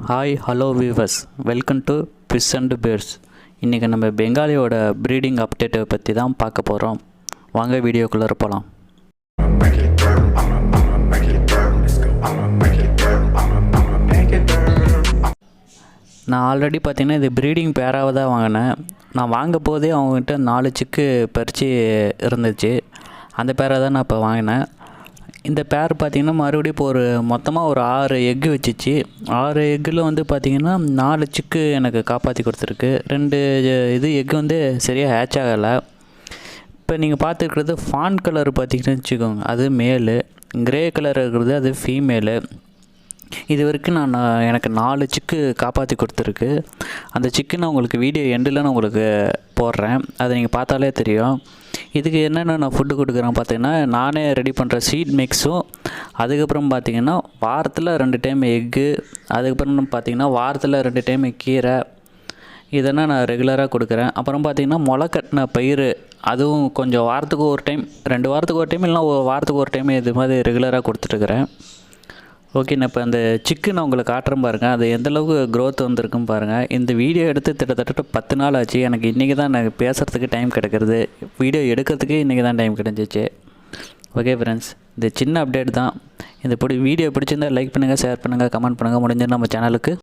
Hi hello viewers, welcome to fish and birds. இன்றைக்கி நம்ம பெங்காலியோட breeding அப்டேட்டை பற்றி தான் பார்க்க போகிறோம். வாங்க வீடியோக்குள்ளே போகலாம். நான் ஆல்ரெடி பார்த்திங்கன்னா இது ப்ரீடிங் பேராக தான் வாங்கினேன். நான் வாங்க போதே அவங்ககிட்ட 4 சிக்கு பறித்து இருந்துச்சு. அந்த பேரை தான் நான் இப்போ வாங்கினேன். இந்த பேர் பார்த்திங்கன்னா மறுபடியும் இப்போ மொத்தமாக ஒரு 6 எக்கு வச்சிச்சு. 6 எக்கில் வந்து பார்த்திங்கன்னா 4 சிக்கு எனக்கு காப்பாற்றி கொடுத்துருக்கு. 2 எக்கு வந்து சரியாக ஹேட்ச் ஆகலை. இப்போ நீங்கள் பார்த்துருக்கிறது ஃபான் கலர் பார்த்திங்கன்னு வச்சுக்கோங்க, அது மேலு. கிரே கலர் இருக்கிறது அது ஃபீமேலு. இது வரைக்கும் எனக்கு 4 சிக்கு காப்பாற்றி கொடுத்துருக்கு. அந்த சிக்கு நான் உங்களுக்கு வீடியோ எண்டில் நான் உங்களுக்கு போடுறேன், அதை நீங்கள் பார்த்தாலே தெரியும். இதுக்கு என்னென்ன நான் ஃபுட்டு கொடுக்குறேன் பார்த்தீங்கன்னா, நானே ரெடி பண்ணுற சீட் மிக்ஸும், அதுக்கப்புறம் பார்த்திங்கன்னா வாரத்தில் 2 டைம் எக்கு, அதுக்கப்புறம் பார்த்திங்கன்னா வாரத்தில் 2 டைம் கீரை, இதெல்லாம் நான் ரெகுலராக கொடுக்குறேன். அப்புறம் பார்த்திங்கன்னா முளைக்கட்டின பயிர், அதுவும் கொஞ்சம் வாரத்துக்கு ஒரு டைம், 2 வாரத்துக்கு ஒரு டைம் இல்லைனா வாரத்துக்கு ஒரு டைம் இது மாதிரி ரெகுலராக கொடுத்துட்ருக்குறேன். ஓகே, நான் இப்போ அந்த சிக்கு நான் உங்களுக்கு காட்டுறேன் பாருங்கள், அது எந்தளவுக்கு க்ரோத் வந்திருக்குன்னு பாருங்கள். இந்த வீடியோ எடுத்து கிட்டத்தட்ட 10 நாள் ஆச்சு. எனக்கு இன்றைக்கி தான் எனக்கு பேசுகிறதுக்கு டைம் கிடைக்கிறது, வீடியோ எடுக்கிறதுக்கு இன்றைக்கி தான் டைம் கிடைச்சிச்சு. ஓகே ஃப்ரெண்ட்ஸ், இந்த சின்ன அப்டேட் தான். இந்த வீடியோ பிடிச்சிருந்தால் லைக் பண்ணுங்கள், ஷேர் பண்ணுங்கள், கமெண்ட் பண்ணுங்கள். முடிஞ்சது நம்ம சேனலுக்கு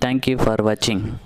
தேங்க்யூ ஃபார் வாட்சிங்.